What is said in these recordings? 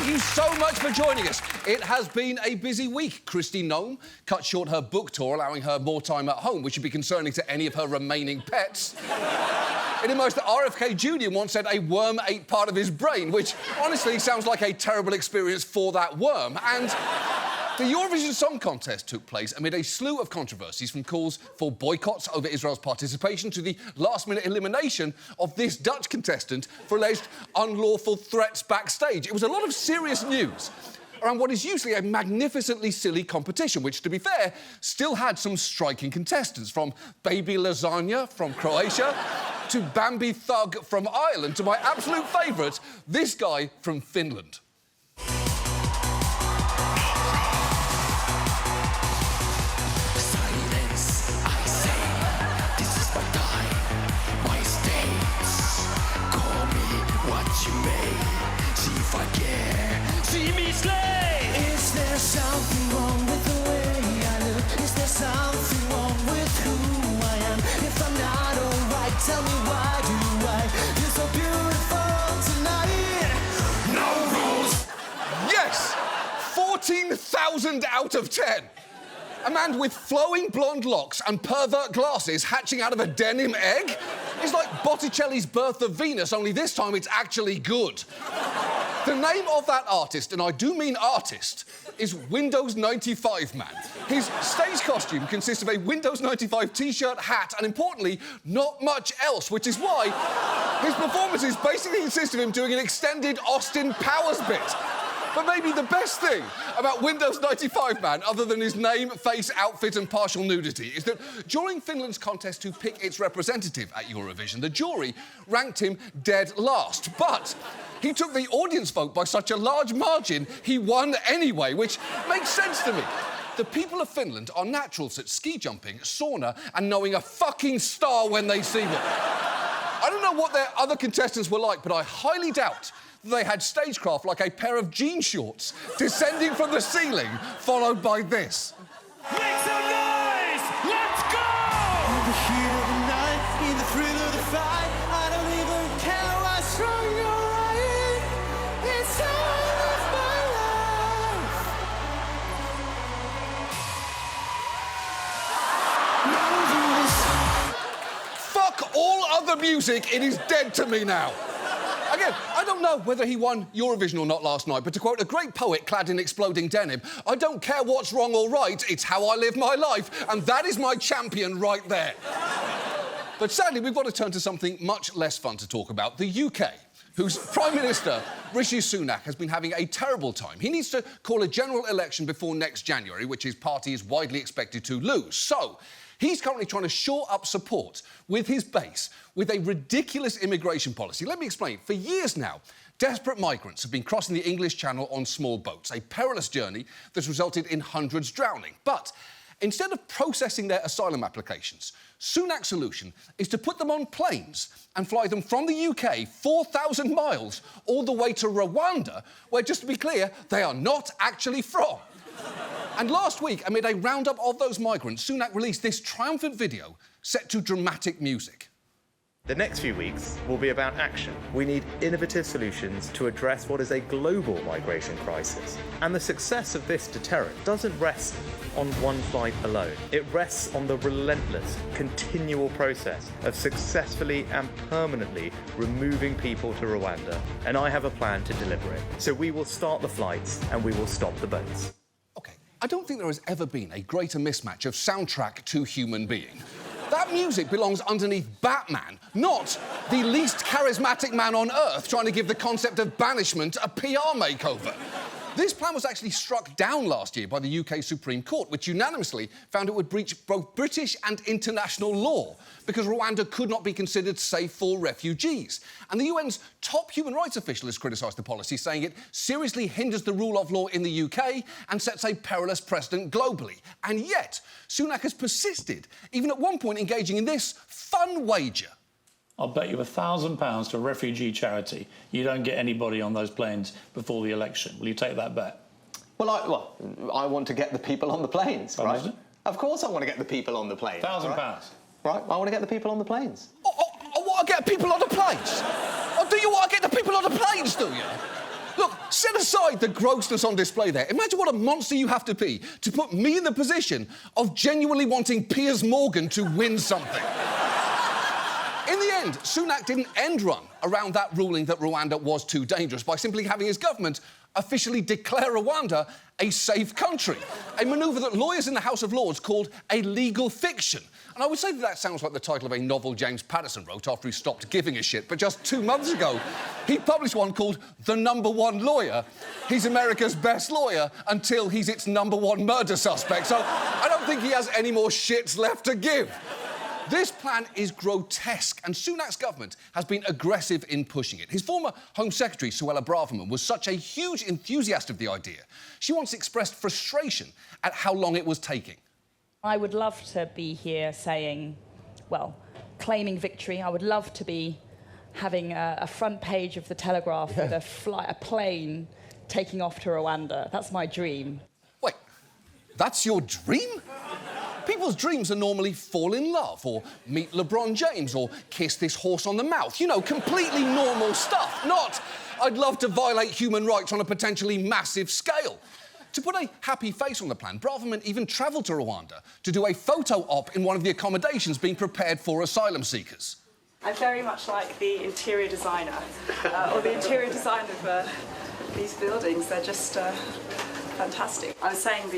Thank you so much for joining us. It has been a busy week. Kristi Noem cut short her book tour, allowing her more time at home, which should be concerning to any of her remaining pets. In a most RFK Jr. once said a worm ate part of his brain, which honestly sounds like a terrible experience for that worm. And the Eurovision Song Contest took place amid a slew of controversies, from calls for boycotts over Israel's participation to the last-minute elimination of this Dutch contestant for alleged unlawful threats backstage. It was a lot of serious news around what is usually a magnificently silly competition, which, to be fair, still had some striking contestants, from Baby Lasagna from Croatia to Bambi Thug from Ireland to my absolute favourite, this guy from Finland. Is there something wrong with the way I look? Is there something wrong with who I am? If I'm not alright, tell me why do I feel so beautiful tonight? No rules! Yes! 14,000 out of 10. A man with flowing blonde locks and pervert glasses hatching out of a denim egg? It's like Botticelli's Birth of Venus, only this time it's actually good. The name of that artist, and I do mean artist, is Windows 95 Man. His stage costume consists of a Windows 95 T-shirt, hat, and importantly, not much else, which is why his performances basically consist of him doing an extended Austin Powers bit. But maybe the best thing about Windows 95 Man, other than his name, face, outfit and partial nudity, is that during Finland's contest to pick its representative at Eurovision, the jury ranked him dead last. But he took the audience vote by such a large margin, he won anyway, which makes sense to me. The people of Finland are naturals at ski jumping, sauna and knowing a fucking star when they see one. I don't know what their other contestants were like, but I highly doubt they had stagecraft like a pair of jean shorts descending from the ceiling, followed by this. Make some noise! Let's go! In the heat of the night, in the thrill of the fight, I don't even care how strong you're right. It's all of my life. Fuck all other music, it is dead to me now. Again, I don't know whether he won Eurovision or not last night, but to quote a great poet clad in exploding denim, I don't care what's wrong or right, it's how I live my life, and that is my champion right there. But sadly, we've got to turn to something much less fun to talk about, the UK, whose Prime Minister, Rishi Sunak, has been having a terrible time. He needs to call a general election before next January, which his party is widely expected to lose. So he's currently trying to shore up support with his base with a ridiculous immigration policy. Let me explain. For years now, desperate migrants have been crossing the English Channel on small boats, a perilous journey that's resulted in hundreds drowning. But instead of processing their asylum applications, Sunak's solution is to put them on planes and fly them from the UK 4,000 miles all the way to Rwanda, where, just to be clear, they are not actually from. And last week, amid a roundup of those migrants, Sunak released this triumphant video set to dramatic music. The next few weeks will be about action. We need innovative solutions to address what is a global migration crisis. And the success of this deterrent doesn't rest on one flight alone. It rests on the relentless, continual process of successfully and permanently removing people to Rwanda. And I have a plan to deliver it. So we will start the flights and we will stop the boats. OK, I don't think there has ever been a greater mismatch of soundtrack to human being. That music belongs underneath Batman, not the least charismatic man on Earth trying to give the concept of banishment a PR makeover. This plan was actually struck down last year by the UK Supreme Court, which unanimously found it would breach both British and international law because Rwanda could not be considered safe for refugees. And the UN's top human rights official has criticised the policy, saying it seriously hinders the rule of law in the UK and sets a perilous precedent globally. And yet, Sunak has persisted, even at one point engaging in this fun wager. I'll bet you £1,000 to a refugee charity you don't get anybody on those planes before the election. Will you take that bet? Well, I want to get the people on the planes, right? Pardon? Of course I want to get the people on the planes. £1,000. Right, I want to get the people on the planes. I want to get people on the planes? Oh, do you want to get the people on the planes, do you? Look, set aside the grossness on display there. Imagine what a monster you have to be to put me in the position of genuinely wanting Piers Morgan to win something. In the end, Sunak didn't end run around that ruling that Rwanda was too dangerous by simply having his government officially declare Rwanda a safe country, a manoeuvre that lawyers in the House of Lords called a legal fiction. And I would say that sounds like the title of a novel James Patterson wrote after he stopped giving a shit, but just 2 months ago, he published one called The #1 Lawyer. He's America's best lawyer until he's its #1 murder suspect, so I don't think he has any more shits left to give. This plan is grotesque, and Sunak's government has been aggressive in pushing it. His former Home Secretary, Suella Braverman, was such a huge enthusiast of the idea. She once expressed frustration at how long it was taking. I would love to be here saying, well, claiming victory. I would love to be having a front page of the Telegraph with a plane taking off to Rwanda. That's my dream. Wait, that's your dream? People's dreams are normally fall in love, or meet LeBron James, or kiss this horse on the mouth. You know, completely normal stuff. Not, I'd love to violate human rights on a potentially massive scale. To put a happy face on the plan, Braverman even travelled to Rwanda to do a photo op in one of the accommodations being prepared for asylum seekers. I very much like the interior designer, or the interior design of these buildings. They're just fantastic. I was saying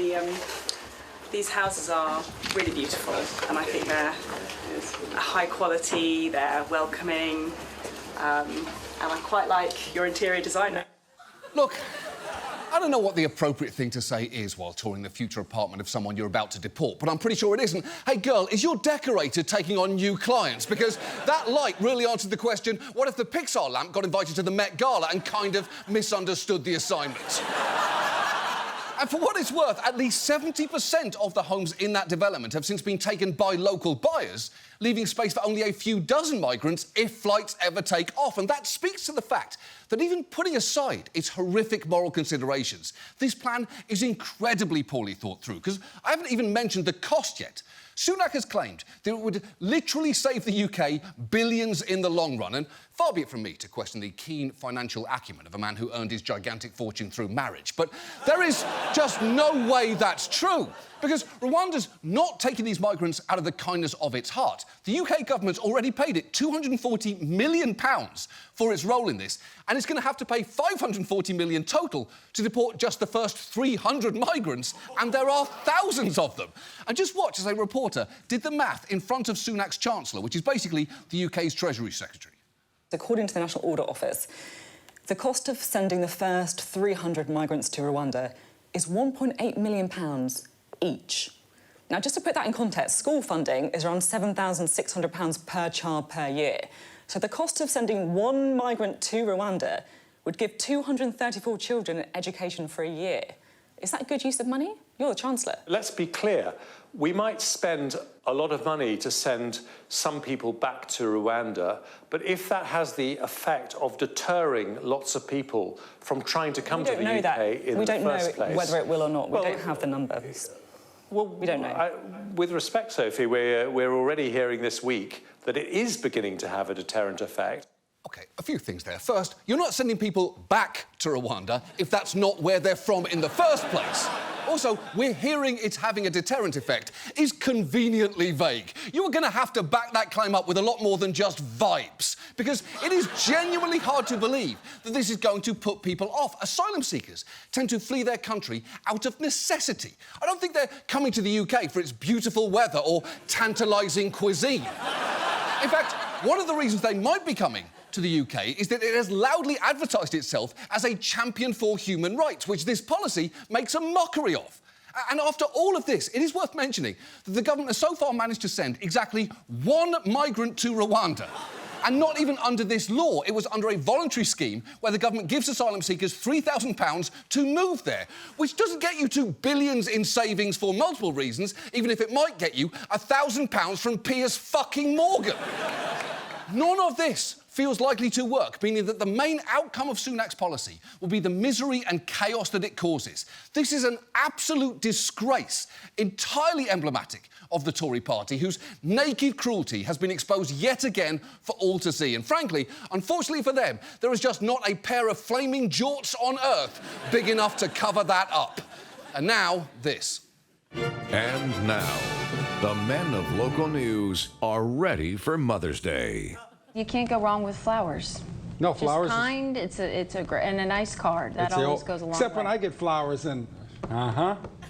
these houses are really beautiful, and I think they're high quality, they're welcoming, and I quite like your interior designer. Look, I don't know what the appropriate thing to say is while touring the future apartment of someone you're about to deport, but I'm pretty sure it isn't. Hey, girl, is your decorator taking on new clients? Because that light really answered the question, what if the Pixar lamp got invited to the Met Gala and kind of misunderstood the assignment? And for what it's worth, at least 70% of the homes in that development have since been taken by local buyers, leaving space for only a few dozen migrants if flights ever take off. And that speaks to the fact that even putting aside its horrific moral considerations, this plan is incredibly poorly thought through, because I haven't even mentioned the cost yet. Sunak has claimed that it would literally save the UK billions in the long run, and far be it from me to question the keen financial acumen of a man who earned his gigantic fortune through marriage. But there is just no way that's true, because Rwanda's not taking these migrants out of the kindness of its heart. The UK government's already paid it £240 million for its role in this, and it's going to have to pay £540 million total to deport just the first 300 migrants, and there are thousands of them. And just watch as a reporter did the math in front of Sunak's Chancellor, which is basically the UK's Treasury Secretary. According to the National Audit Office, the cost of sending the first 300 migrants to Rwanda is £1.8 million each. Now, just to put that in context, school funding is around £7,600 per child per year. So the cost of sending one migrant to Rwanda would give 234 children an education for a year. Is that good use of money? You're the Chancellor. Let's be clear. We might spend a lot of money to send some people back to Rwanda, but if that has the effect of deterring lots of people from trying to come to the UK in the first place... We don't know whether it will or not. We don't have the numbers. Well, we don't know. With respect, Sophie, we're already hearing this week that it is beginning to have a deterrent effect. OK, a few things there. First, you're not sending people back to Rwanda if that's not where they're from in the first place. Also, we're hearing it's having a deterrent effect is conveniently vague. You are going to have to back that claim up with a lot more than just vibes, because it is genuinely hard to believe that this is going to put people off. Asylum seekers tend to flee their country out of necessity. I don't think they're coming to the UK for its beautiful weather or tantalising cuisine. In fact, one of the reasons they might be coming to the UK is that it has loudly advertised itself as a champion for human rights, which this policy makes a mockery of. And after all of this, it is worth mentioning that the government has so far managed to send exactly one migrant to Rwanda. And not even under this law. It was under a voluntary scheme where the government gives asylum seekers £3,000 to move there, which doesn't get you to billions in savings for multiple reasons, even if it might get you £1,000 from Piers fucking Morgan. None of this feels likely to work, meaning that the main outcome of Sunak's policy will be the misery and chaos that it causes. This is an absolute disgrace, entirely emblematic of the Tory party, whose naked cruelty has been exposed yet again for all to see. And frankly, unfortunately for them, there is just not a pair of flaming jorts on earth big enough to cover that up. And now, this. And now, the men of local news are ready for Mother's Day. You can't go wrong with flowers. No, flowers. Just kind. It's a great and a nice card. That always goes a long way. Except when I get flowers and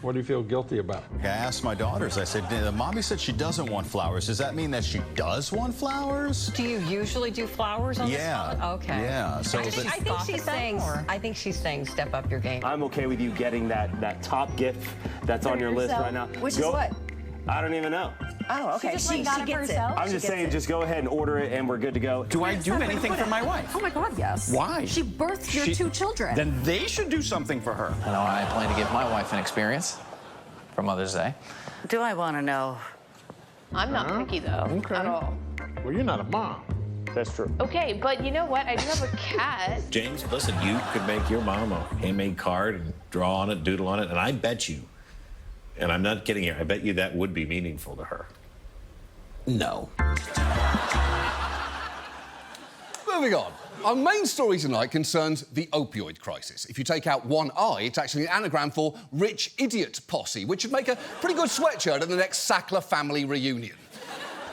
what do you feel guilty about? I asked my daughters. I said, "Mommy said she doesn't want flowers. Does that mean that she does want flowers?" Do you usually do flowers on this holiday? Okay. Yeah. So I think she's saying step up your game. I'm okay with you getting that top gift that's on your list right now. Which is what? I don't even know. Oh, okay. She gets it. I'm just saying, just go ahead and order it, and we're good to go. Do I do anything for my wife? Oh my God, yes. Why? She birthed your 2 children. Then they should do something for her. I know I plan to give my wife an experience for Mother's Day. Do I want to know? I'm not picky, though, at all. Well, you're not a mom. That's true. Okay, but you know what? I do have a cat. James, listen, you could make your mom a handmade card and draw on it, doodle on it, and I bet you, and I'm not kidding you, I bet you that would be meaningful to her. No. Moving on. Our main story tonight concerns the opioid crisis. If you take out one I, it's actually an anagram for Rich Idiot Posse, which would make a pretty good sweatshirt at the next Sackler family reunion.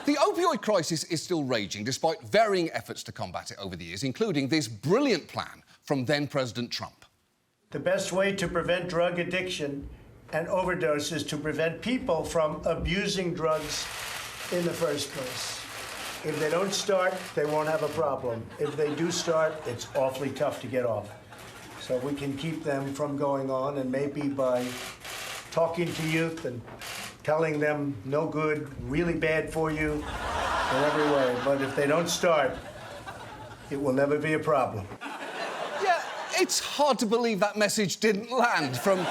The opioid crisis is still raging, despite varying efforts to combat it over the years, including this brilliant plan from then-President Trump. The best way to prevent drug addiction and overdose is to prevent people from abusing drugs in the first place. If they don't start, they won't have a problem. If they do start, it's awfully tough to get off. So we can keep them from going on, and maybe by talking to youth and telling them no good, really bad for you in every way. But if they don't start, it will never be a problem. Yeah, it's hard to believe that message didn't land from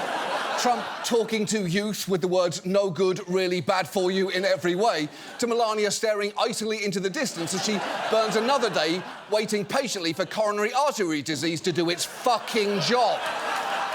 Trump talking to youth with the words no good, really bad for you in every way, to Melania staring icily into the distance as she burns another day waiting patiently for coronary artery disease to do its fucking job.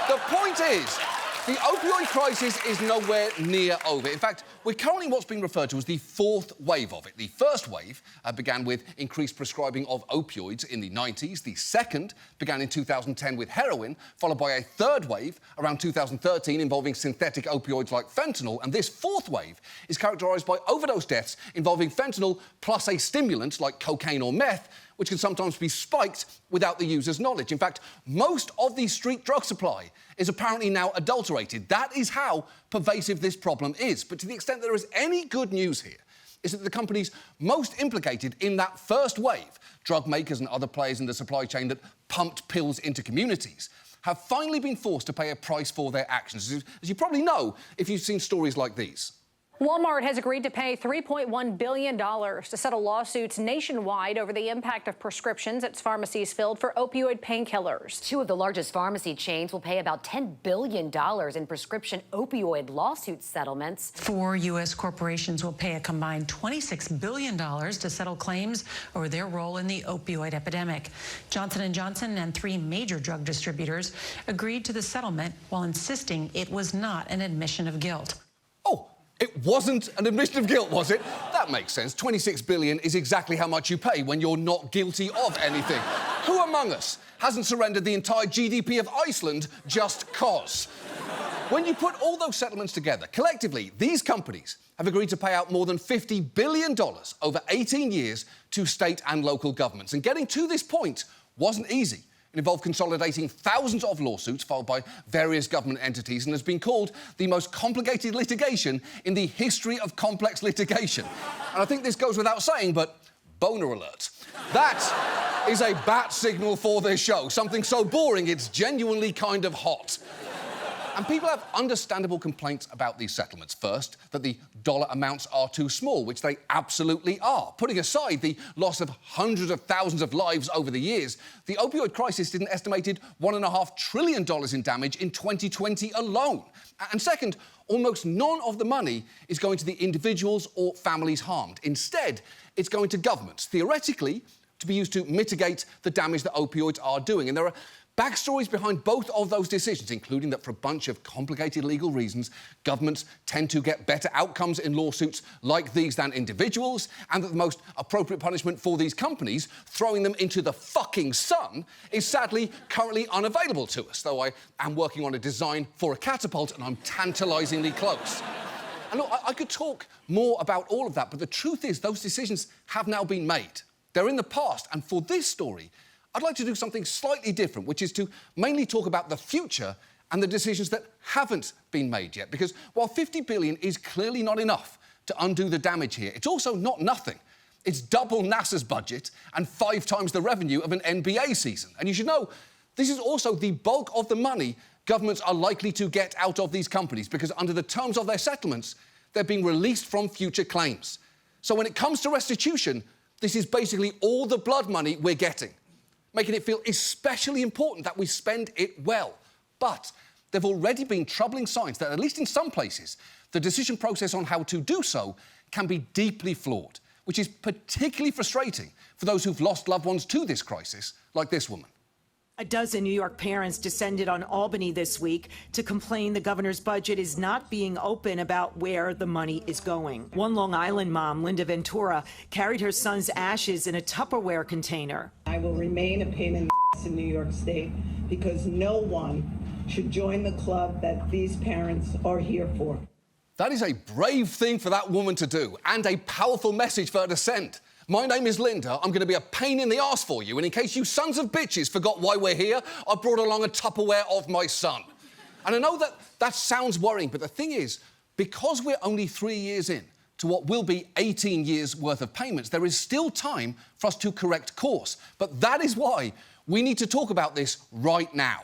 The point is, the opioid crisis is nowhere near over. In fact, we're currently in what's being referred to as the 4th wave of it. The first wave began with increased prescribing of opioids in the 90s. The second began in 2010 with heroin, followed by a third wave around 2013 involving synthetic opioids like fentanyl. And this 4th wave is characterised by overdose deaths involving fentanyl plus a stimulant like cocaine or meth, which can sometimes be spiked without the user's knowledge. In fact, most of the street drug supply is apparently now adulterated. That is how pervasive this problem is. But to the extent there is any good news here, is that the companies most implicated in that first wave, drug makers and other players in the supply chain that pumped pills into communities, have finally been forced to pay a price for their actions, as you probably know if you've seen stories like these. Walmart has agreed to pay $3.1 billion to settle lawsuits nationwide over the impact of prescriptions its pharmacies filled for opioid painkillers. 2 of the largest pharmacy chains will pay about $10 billion in prescription opioid lawsuit settlements. 4 U.S. corporations will pay a combined $26 billion to settle claims over their role in the opioid epidemic. Johnson & Johnson and 3 major drug distributors agreed to the settlement while insisting it was not an admission of guilt. It wasn't an admission of guilt, was it? That makes sense. $26 billion is exactly how much you pay when you're not guilty of anything. Who among us hasn't surrendered the entire GDP of Iceland just 'cause? When you put all those settlements together, collectively, these companies have agreed to pay out more than $50 billion over 18 years to state and local governments. And getting to this point wasn't easy. It involved consolidating thousands of lawsuits filed by various government entities and has been called the most complicated litigation in the history of complex litigation. And I think this goes without saying, but boner alert. That is a bat signal for this show. Something so boring it's genuinely kind of hot. And people have understandable complaints about these settlements. First, that the dollar amounts are too small, which they absolutely are. Putting aside the loss of hundreds of thousands of lives over the years, the opioid crisis did an estimated $1.5 trillion in damage in 2020 alone. And second, almost none of the money is going to the individuals or families harmed. Instead, it's going to governments. Theoretically, to be used to mitigate the damage that opioids are doing. And there are backstories behind both of those decisions, including that for a bunch of complicated legal reasons, governments tend to get better outcomes in lawsuits like these than individuals, and that the most appropriate punishment for these companies, throwing them into the fucking sun, is sadly currently unavailable to us, though I am working on a design for a catapult and I'm tantalisingly close. And look, I could talk more about all of that, but the truth is those decisions have now been made. They're in the past, and for this story, I'd like to do something slightly different, which is to mainly talk about the future and the decisions that haven't been made yet. Because while 50 billion is clearly not enough to undo the damage here, it's also not nothing. It's double NASA's budget and 5 times the revenue of an NBA season. And you should know, this is also the bulk of the money governments are likely to get out of these companies, because under the terms of their settlements, they're being released from future claims. So when it comes to restitution, this is basically all the blood money we're getting, making it feel especially important that we spend it well. But there have already been troubling signs that, at least in some places, the decision process on how to do so can be deeply flawed, which is particularly frustrating for those who've lost loved ones to this crisis, like this woman. A dozen New York parents descended on Albany this week to complain the governor's budget is not being open about where the money is going. One Long Island mom, Linda Ventura, carried her son's ashes in a Tupperware container. I will remain a pain in the ass in New York State because no one should join the club that these parents are here for. That is a brave thing for that woman to do, and a powerful message for her to send. My name is Linda. I'm going to be a pain in the arse for you, and in case you sons of bitches forgot why we're here, I brought along a Tupperware of my son. And I know that sounds worrying, but the thing is, because we're only 3 years in to what will be 18 years' worth of payments, there is still time for us to correct course. But that is why we need to talk about this right now.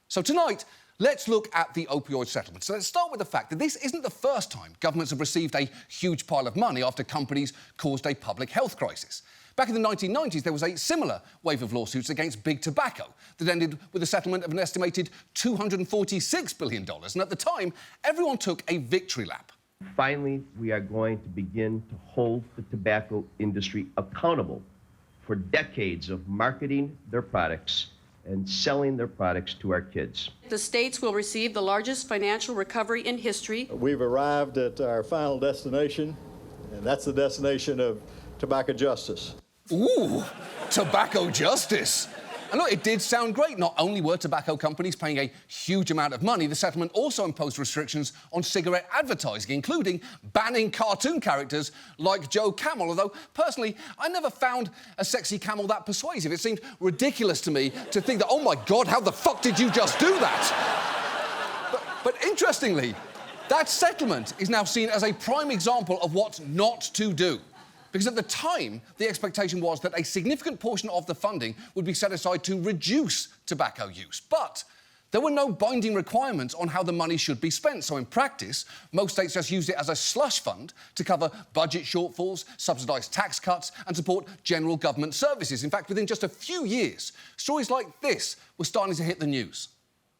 So tonight, let's look at the opioid settlement. So let's start with the fact that this isn't the first time governments have received a huge pile of money after companies caused a public health crisis. Back in the 1990s, there was a similar wave of lawsuits against big tobacco that ended with a settlement of an estimated $246 billion. And at the time, everyone took a victory lap. Finally, we are going to begin to hold the tobacco industry accountable for decades of marketing their products and selling their products to our kids. The states will receive the largest financial recovery in history. We've arrived at our final destination, and that's the destination of tobacco justice. Ooh, tobacco justice. And look, it did sound great. Not only were tobacco companies paying a huge amount of money, the settlement also imposed restrictions on cigarette advertising, including banning cartoon characters like Joe Camel, although, personally, I never found a sexy camel that persuasive. It seemed ridiculous to me to think that, oh, my God, how the fuck did you just do that? But interestingly, that settlement is now seen as a prime example of what not to do. Because at the time, the expectation was that a significant portion of the funding would be set aside to reduce tobacco use. But there were no binding requirements on how the money should be spent. So in practice, most states just used it as a slush fund to cover budget shortfalls, subsidise tax cuts and support general government services. In fact, within just a few years, stories like this were starting to hit the news.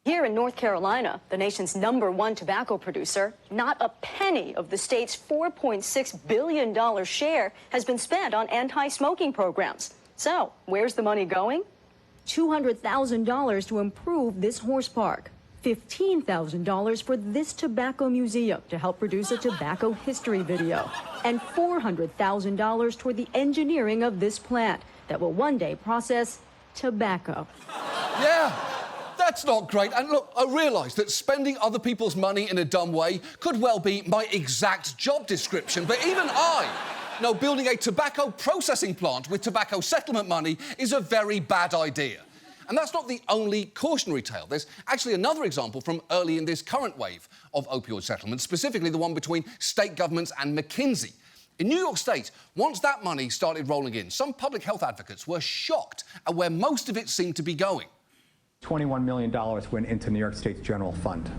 Here in North Carolina, the nation's #1 tobacco producer, not a penny of the state's $4.6 billion share has been spent on anti-smoking programs. So, where's the money going? $200,000 to improve this horse park. $15,000 for this tobacco museum to help produce a tobacco history video. And $400,000 toward the engineering of this plant that will one day process tobacco. Yeah. That's not great. And look, I realise that spending other people's money in a dumb way could well be my exact job description. But even I know building a tobacco processing plant with tobacco settlement money is a very bad idea. And that's not the only cautionary tale. There's actually another example from early in this current wave of opioid settlements, specifically the one between state governments and McKinsey. In New York State, once that money started rolling in, some public health advocates were shocked at where most of it seemed to be going. $21 million went into New York State's general fund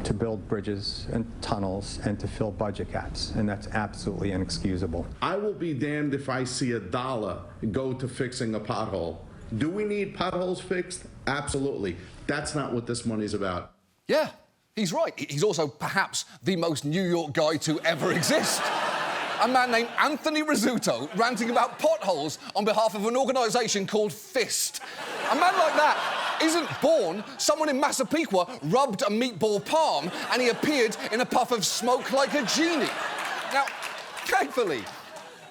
to build bridges and tunnels and to fill budget gaps, and that's absolutely inexcusable. I will be damned if I see $1 go to fixing a pothole. Do we need potholes fixed? Absolutely. That's not what this money's about. Yeah, he's right. He's also perhaps the most New York guy to ever exist. a man named Anthony Rizzuto ranting about potholes on behalf of an organisation called FIST. A man like that isn't born. Someone in Massapequa rubbed a meatball palm and he appeared in a puff of smoke like a genie. Now, thankfully,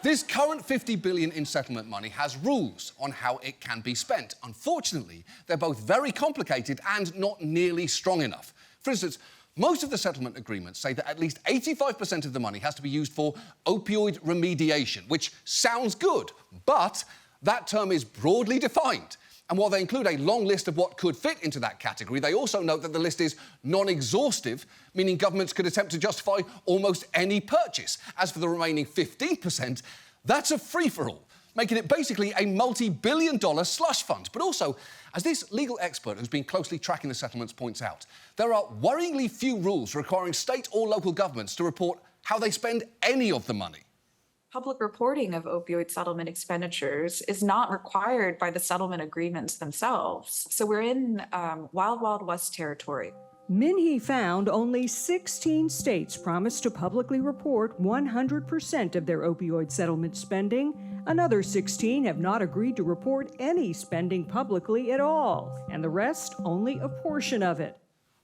this current $50 billion in settlement money has rules on how it can be spent. Unfortunately, they're both very complicated and not nearly strong enough. For instance, most of the settlement agreements say that at least 85% of the money has to be used for opioid remediation, which sounds good, but that term is broadly defined. And while they include a long list of what could fit into that category, they also note that the list is non-exhaustive, meaning governments could attempt to justify almost any purchase. As for the remaining 15%, that's a free-for-all, making it basically a multi-billion-dollar slush fund. But also, as this legal expert who's been closely tracking the settlements points out, there are worryingly few rules requiring state or local governments to report how they spend any of the money. Public reporting of opioid settlement expenditures is not required by the settlement agreements themselves. So we're in wild, wild west territory. Minhee found only 16 states promised to publicly report 100% of their opioid settlement spending. Another 16 have not agreed to report any spending publicly at all, and the rest only a portion of it.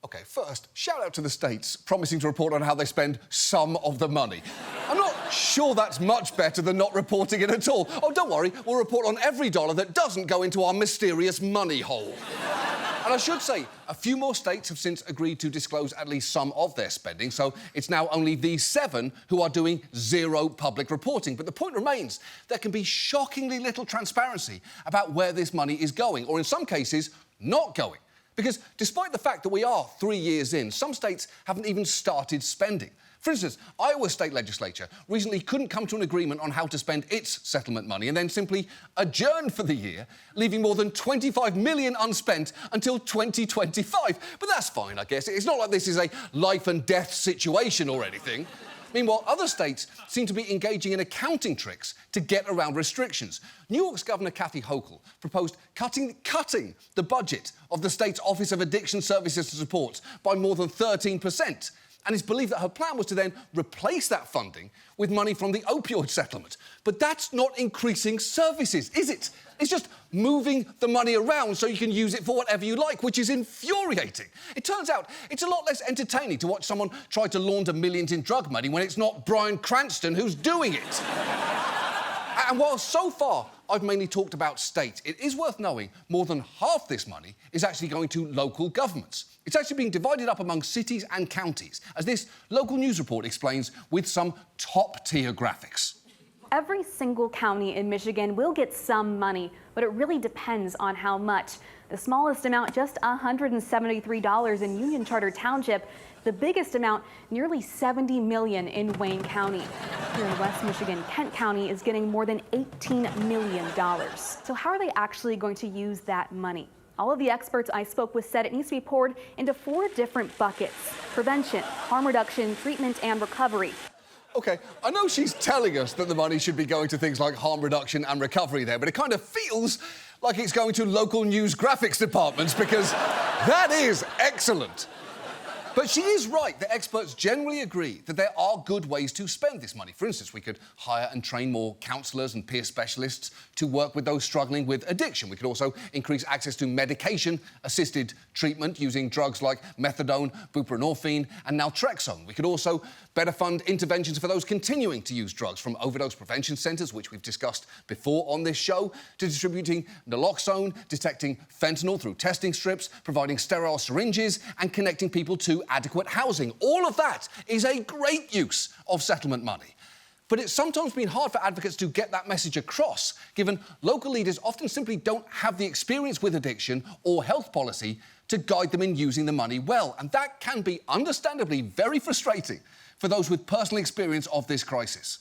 OK, first, shout out to the states promising to report on how they spend some of the money. I'm not sure that's much better than not reporting it at all. Oh, don't worry, we'll report on every dollar that doesn't go into our mysterious money hole. And I should say, a few more states have since agreed to disclose at least some of their spending, so it's now only these 7 who are doing zero public reporting. But the point remains, there can be shockingly little transparency about where this money is going, or in some cases, not going. Because despite the fact that we are 3 years in, some states haven't even started spending. For instance, Iowa's state legislature recently couldn't come to an agreement on how to spend its settlement money and then simply adjourned for the year, leaving more than $25 million unspent until 2025. But that's fine, I guess. It's not like this is a life and death situation or anything. Meanwhile, other states seem to be engaging in accounting tricks to get around restrictions. New York's Governor Kathy Hochul proposed cutting the budget of the state's Office of Addiction Services and Support by more than 13%. And it's believed that her plan was to then replace that funding with money from the opioid settlement. But that's not increasing services, is it? It's just moving the money around so you can use it for whatever you like, which is infuriating. It turns out it's a lot less entertaining to watch someone try to launder millions in drug money when it's not Bryan Cranston who's doing it. And while so far I've mainly talked about states, it is worth knowing more than half this money is actually going to local governments. It's actually being divided up among cities and counties, as this local news report explains with some top-tier graphics. Every single county in Michigan will get some money, but it really depends on how much. The smallest amount, just $173 in Union Charter Township. The biggest amount, nearly $70 million in Wayne County. Here in West Michigan, Kent County is getting more than $18 million. So how are they actually going to use that money? All of the experts I spoke with said it needs to be poured into 4 different buckets: prevention, harm reduction, treatment, and recovery. OK, I know she's telling us that the money should be going to things like harm reduction and recovery there, but it kind of feels like it's going to local news graphics departments, because that is excellent. But she is right that experts generally agree that there are good ways to spend this money. For instance, we could hire and train more counsellors and peer specialists to work with those struggling with addiction. We could also increase access to medication-assisted treatment using drugs like methadone, buprenorphine and naltrexone. We could also better fund interventions for those continuing to use drugs, from overdose prevention centres, which we've discussed before on this show, to distributing naloxone, detecting fentanyl through testing strips, providing sterile syringes and connecting people to adequate housing. All of that is a great use of settlement money. But it's sometimes been hard for advocates to get that message across, given local leaders often simply don't have the experience with addiction or health policy to guide them in using the money well. And that can be understandably very frustrating for those with personal experience of this crisis.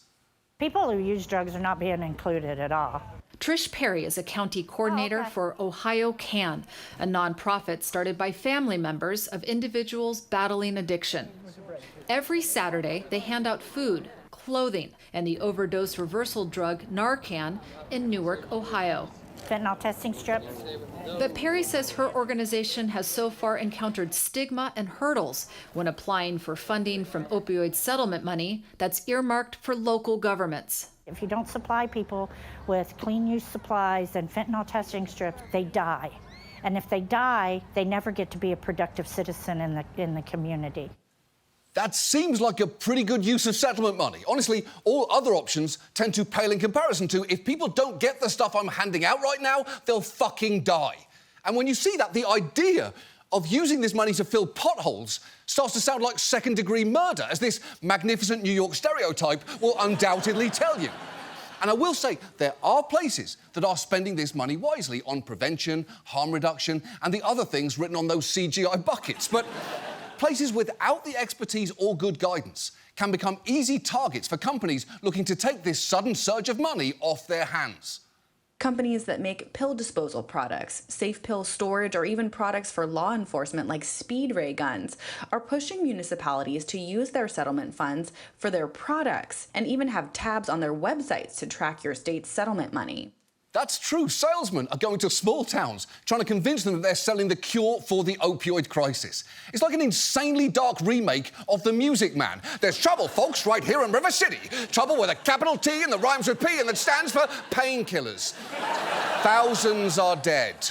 People who use drugs are not being included at all. Trish Perry is a county coordinator for Ohio Can, a nonprofit started by family members of individuals battling addiction. Every Saturday, they hand out food, clothing, and the overdose reversal drug Narcan in Newark, Ohio. fentanyl testing strips. But Perry says her organization has so far encountered stigma and hurdles when applying for funding from opioid settlement money that's earmarked for local governments. If you don't supply people with clean use supplies and fentanyl testing strips, they die. And if they die, they never get to be a productive citizen in the community. That seems like a pretty good use of settlement money. Honestly, all other options tend to pale in comparison to if people don't get the stuff I'm handing out right now, they'll fucking die. And when you see that, the idea of using this money to fill potholes starts to sound like second-degree murder, as this magnificent New York stereotype will undoubtedly tell you. And I will say, there are places that are spending this money wisely on prevention, harm reduction, and the other things written on those CGI buckets. But places without the expertise or good guidance can become easy targets for companies looking to take this sudden surge of money off their hands. Companies that make pill disposal products, safe pill storage, or even products for law enforcement like speed ray guns are pushing municipalities to use their settlement funds for their products and even have tabs on their websites to track your state's settlement money. That's true. Salesmen are going to small towns trying to convince them that they're selling the cure for the opioid crisis. It's like an insanely dark remake of The Music Man. There's trouble, folks, right here in River City. Trouble with a capital T and that rhymes with P and that stands for painkillers. Thousands are dead.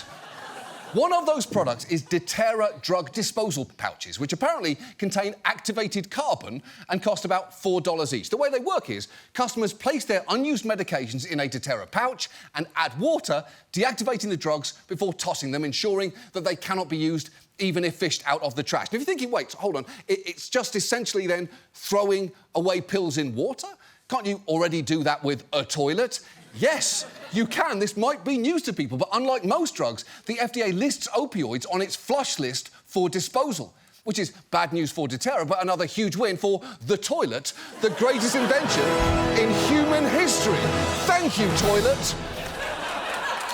One of those products is Deterra drug disposal pouches, which apparently contain activated carbon and cost about $4 each. The way they work is customers place their unused medications in a Deterra pouch and add water, deactivating the drugs before tossing them, ensuring that they cannot be used even if fished out of the trash. And if you're thinking, wait, hold on, it's just essentially then throwing away pills in water? Can't you already do that with a toilet? Yes, you can. This might be news to people, but unlike most drugs, the FDA lists opioids on its flush list for disposal, which is bad news for Deterra, but another huge win for the toilet, the greatest invention in human history. Thank you, toilet.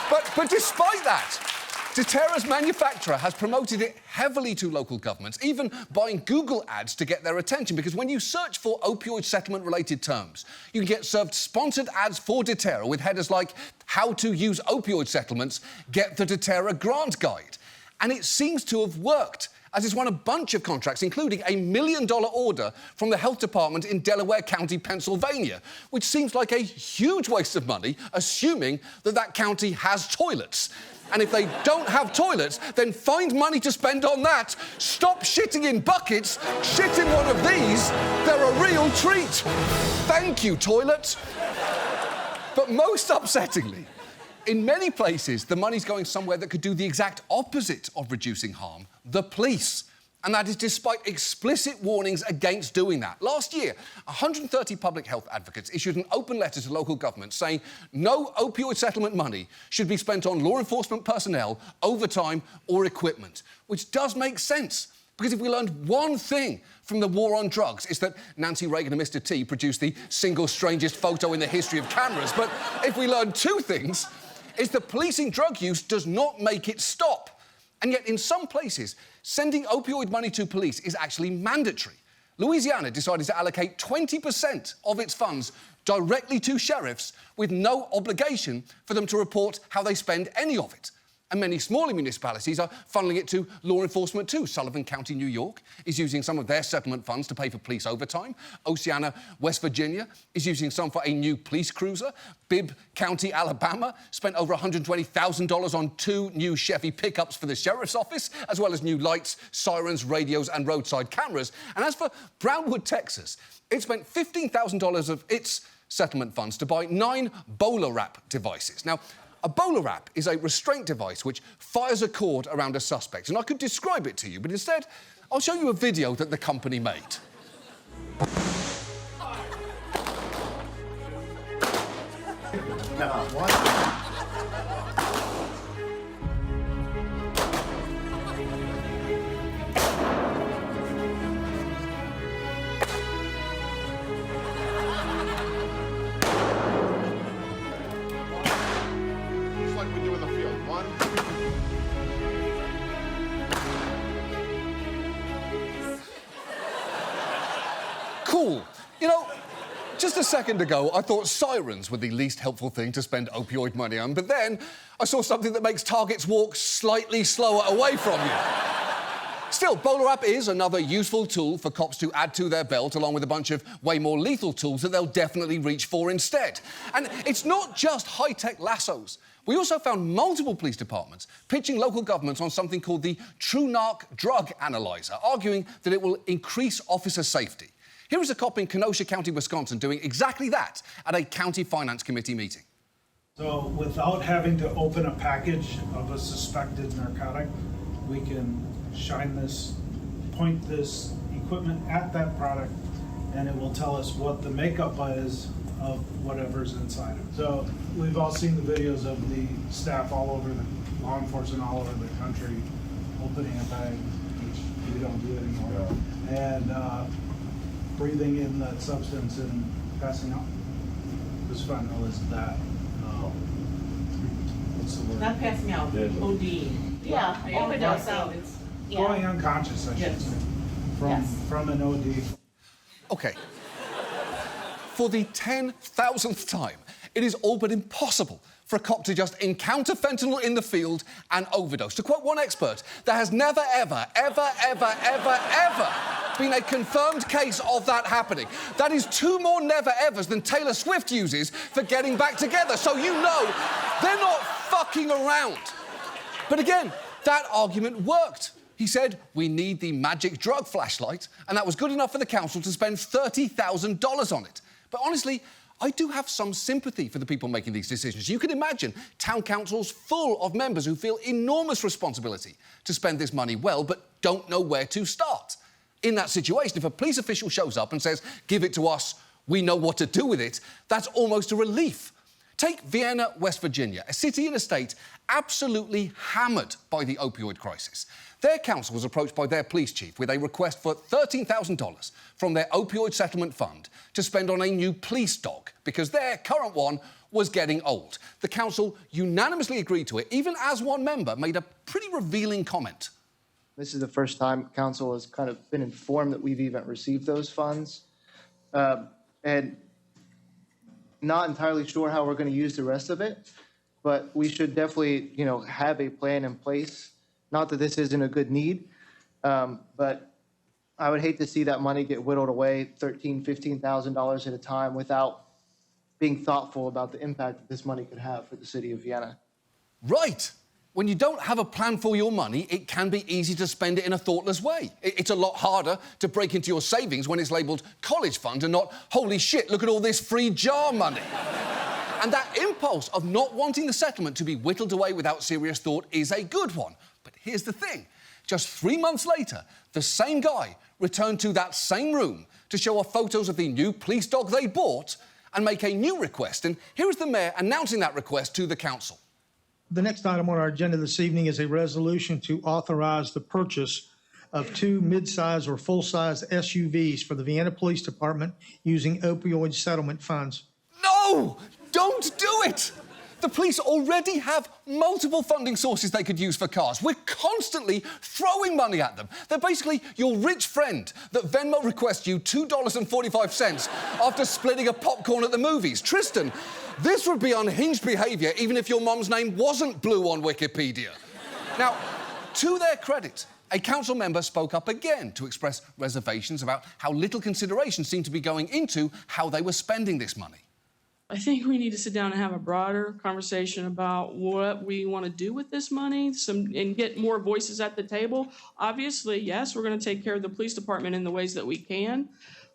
But despite that, Deterra's manufacturer has promoted it heavily to local governments, even buying Google ads to get their attention, because when you search for opioid settlement-related terms, you can get served sponsored ads for Deterra with headers like, how to use opioid settlements, get the Deterra grant guide. And it seems to have worked, as it's won a bunch of contracts, including a $1 million order from the health department in Delaware County, Pennsylvania, which seems like a huge waste of money, assuming that that county has toilets. And if they don't have toilets, then find money to spend on that. Stop shitting in buckets, shit in one of these. They're a real treat. Thank you, toilet. But most upsettingly, in many places, the money's going somewhere that could do the exact opposite of reducing harm, the police. And that is despite explicit warnings against doing that. Last year, 130 public health advocates issued an open letter to local governments saying no opioid settlement money should be spent on law enforcement personnel, overtime, or equipment, which does make sense. Because if we learned one thing from the war on drugs, it's that Nancy Reagan and Mr. T produced the single strangest photo in the history of cameras. But if we learn two things, it's that policing drug use does not make it stop. And yet, in some places, sending opioid money to police is actually mandatory. Louisiana decided to allocate 20% of its funds directly to sheriffs with no obligation for them to report how they spend any of it. And many smaller municipalities are funneling it to law enforcement too. Sullivan County, New York, is using some of their settlement funds to pay for police overtime. Oceana, West Virginia, is using some for a new police cruiser. Bibb County, Alabama, spent over $120,000 on 2 new Chevy pickups for the sheriff's office, as well as new lights, sirens, radios, and roadside cameras. And as for Brownwood, Texas, it spent $15,000 of its settlement funds to buy 9 bowler wrap devices. Now, a bowler wrap is a restraint device which fires a cord around a suspect. And I could describe it to you, but instead, I'll show you a video that the company made. No, what? Cool. You know, Just a second ago, I thought sirens were the least helpful thing to spend opioid money on, but then I saw something that makes targets walk slightly slower away from you. Still, Bowler App is another useful tool for cops to add to their belt, along with a bunch of way more lethal tools that they'll definitely reach for instead. And it's not just high-tech lassos. We also found multiple police departments pitching local governments on something called the Sunak drug analyzer, arguing that it will increase officer safety. Here is a cop in Kenosha County, Wisconsin, doing exactly that at a county finance committee meeting. So without having to open a package of a suspected narcotic, we can point this equipment at that product, and it will tell us what the makeup is of whatever's inside it. So we've all seen the videos of the staff all over the law enforcement all over the country opening a bag, which we don't do anymore, and breathing in that substance and passing out. This fentanyl is that. What's the word? Not passing out. OD. Yeah, overdose out. Going unconscious, I should say, from an OD. OK. For the 10,000th time, it is all but impossible for a cop to just encounter fentanyl in the field and overdose. To quote one expert, there has never, ever, ever, ever, ever, ever been a confirmed case of that happening. That is 2 more never-evers than Taylor Swift uses for getting back together. So you know they're not fucking around. But again, that argument worked. He said, we need the magic drug flashlight, and that was good enough for the council to spend $30,000 on it. But honestly, I do have some sympathy for the people making these decisions. You can imagine town councils full of members who feel enormous responsibility to spend this money well, but don't know where to start. In that situation, if a police official shows up and says, give it to us, we know what to do with it, that's almost a relief. Take Vienna, West Virginia, a city and a state absolutely hammered by the opioid crisis. Their council was approached by their police chief with a request for $13,000 from their opioid settlement fund to spend on a new police dog because their current one was getting old. The council unanimously agreed to it, even as one member made a pretty revealing comment. This is the first time council has kind of been informed that we've even received those funds. And not entirely sure how we're going to use the rest of it, but we should definitely, have a plan in place. Not that this isn't a good need, but I would hate to see that money get whittled away $13,000, $15,000 at a time without being thoughtful about the impact that this money could have for the city of Vienna. Right. When you don't have a plan for your money, it can be easy to spend it in a thoughtless way. It's a lot harder to break into your savings when it's labelled college fund and not, holy shit, look at all this free jar money. And that impulse of not wanting the settlement to be whittled away without serious thought is a good one. But here's the thing. Just 3 months later, the same guy returned to that same room to show off photos of the new police dog they bought and make a new request. And here is the mayor announcing that request to the council. The next item on our agenda this evening is a resolution to authorize the purchase of 2 mid-size or full-size SUVs for the Vienna Police Department using opioid settlement funds. No! Don't do it! The police already have multiple funding sources they could use for cars. We're constantly throwing money at them. They're basically your rich friend that Venmo requests you $2.45 after splitting a popcorn at the movies. Tristan, this would be unhinged behaviour even if your mum's name wasn't Blue on Wikipedia. Now, to their credit, a council member spoke up again to express reservations about how little consideration seemed to be going into how they were spending this money. I think we need to sit down and have a broader conversation about what we want to do with this money and get more voices at the table. Obviously, yes, we're going to take care of the police department in the ways that we can,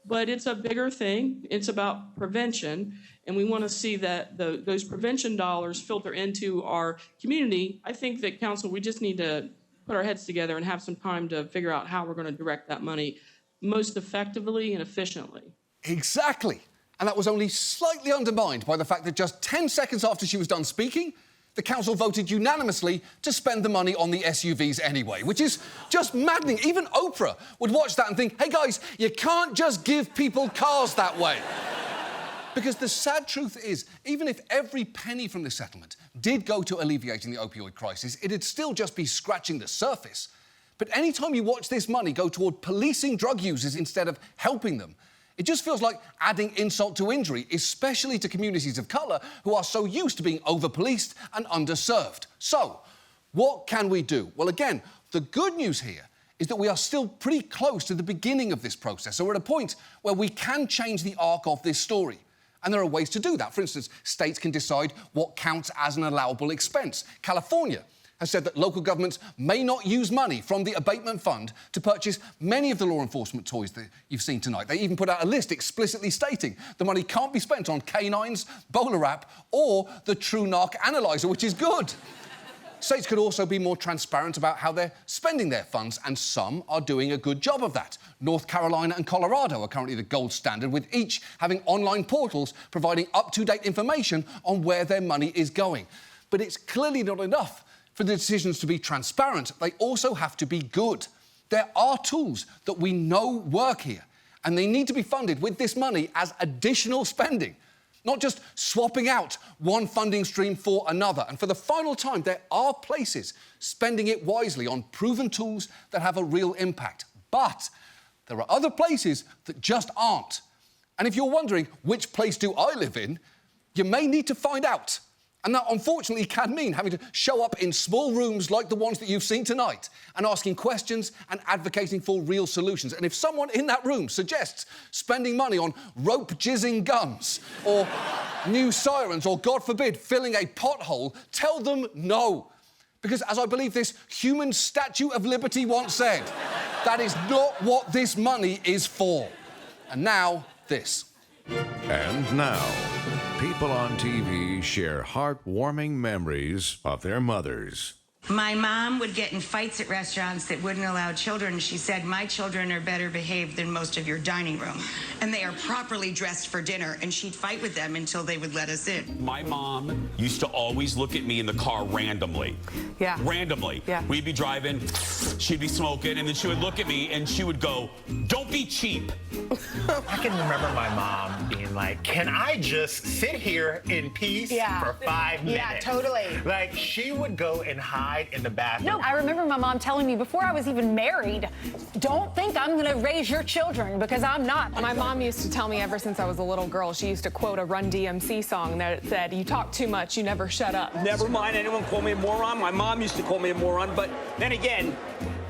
but it's a bigger thing. It's about prevention, and we want to see that those prevention dollars filter into our community. I think that council, we just need to put our heads together and have some time to figure out how we're going to direct that money most effectively and efficiently. Exactly. And that was only slightly undermined by the fact that just 10 seconds after she was done speaking, the council voted unanimously to spend the money on the SUVs anyway, which is just maddening. Even Oprah would watch that and think, hey, guys, you can't just give people cars that way. Because the sad truth is, even if every penny from this settlement did go to alleviating the opioid crisis, it'd still just be scratching the surface. But any time you watch this money go toward policing drug users instead of helping them, It just feels like adding insult to injury, especially to communities of colour who are so used to being over-policed and underserved. So, what can we do? Well, again, the good news here is that we are still pretty close to the beginning of this process. So we're at a point where we can change the arc of this story. And there are ways to do that. For instance, states can decide what counts as an allowable expense. California has said that local governments may not use money from the abatement fund to purchase many of the law enforcement toys that you've seen tonight. They even put out a list explicitly stating the money can't be spent on canines, bowler wrap, or the True Narc analyzer, which is good. States could also be more transparent about how they're spending their funds, and some are doing a good job of that. North Carolina and Colorado are currently the gold standard, with each having online portals providing up-to-date information on where their money is going. But it's clearly not enough for the decisions to be transparent. They also have to be good. There are tools that we know work here, and they need to be funded with this money as additional spending, not just swapping out one funding stream for another. And for the final time, there are places spending it wisely on proven tools that have a real impact. But there are other places that just aren't. And if you're wondering, which place do I live in, you may need to find out. And that, unfortunately, can mean having to show up in small rooms like the ones that you've seen tonight and asking questions and advocating for real solutions. And if someone in that room suggests spending money on rope-jizzing guns or new sirens or, God forbid, filling a pothole, tell them no. Because, as I believe this human Statue of Liberty once said, that is not what this money is for. And now, this. And now, people on TV share heartwarming memories of their mothers. My mom would get in fights at restaurants that wouldn't allow children. She said, my children are better behaved than most of your dining room, and they are properly dressed for dinner, and she'd fight with them until they would let us in. My mom used to always look at me in the car randomly. Yeah. Randomly. Yeah. We'd be driving, she'd be smoking, and then she would look at me and she would go, don't be cheap. I can remember my mom being like, can I just sit here in peace for 5 minutes? Yeah, totally. Like, she would go and hide in the bathroom. No, I remember my mom telling me before I was even married, don't think I'm going to raise your children, because I'm not. My mom used to tell me ever since I was a little girl, she used to quote a Run DMC song that said, you talk too much, you never shut up. Never mind anyone call me a moron. My mom used to call me a moron, but then again,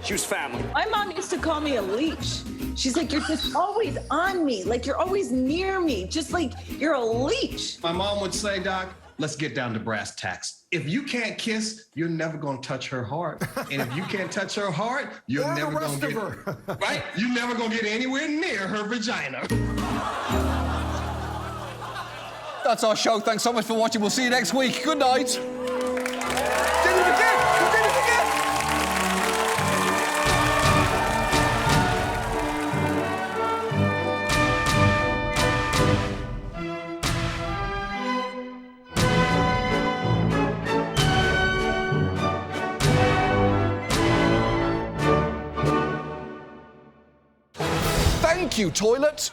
she was family. My mom used to call me a leash. She's like, you're just always on me. Like, you're always near me. Just like you're a leash. My mom would say, Doc, let's get down to brass tacks. If you can't kiss, you're never going to touch her heart. And if you can't touch her heart, you're never going to get... Right? You're never going to get anywhere near her vagina. That's our show. Thanks so much for watching. We'll see you next week. Good night. Did it again! You did it again! Thank you, toilet.